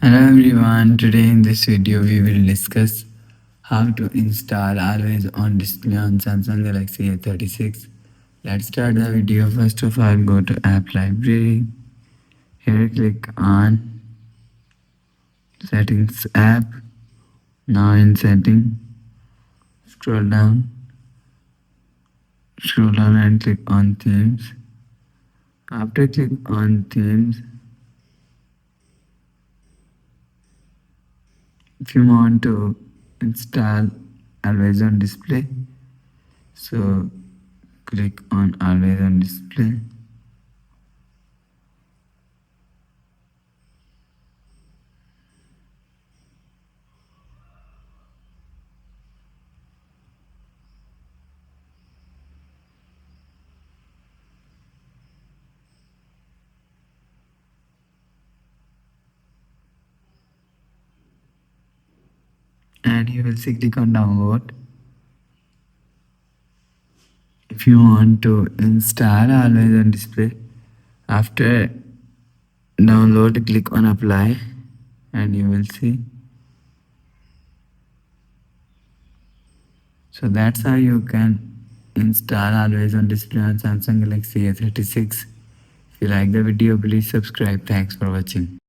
Hello everyone, today in this video we will discuss how to install always on display on Samsung Galaxy A36. Let's start the video. First of all, go to app library. Here click on settings app. Now in setting, scroll down and click on themes. After click on themes, if you want to install always on display, so click on always on display. And you will see click on download. If you want to install always on display, after download click on apply and you will see. So that's how you can install always on display on Samsung Galaxy A36. If you like the video, please subscribe. Thanks for watching.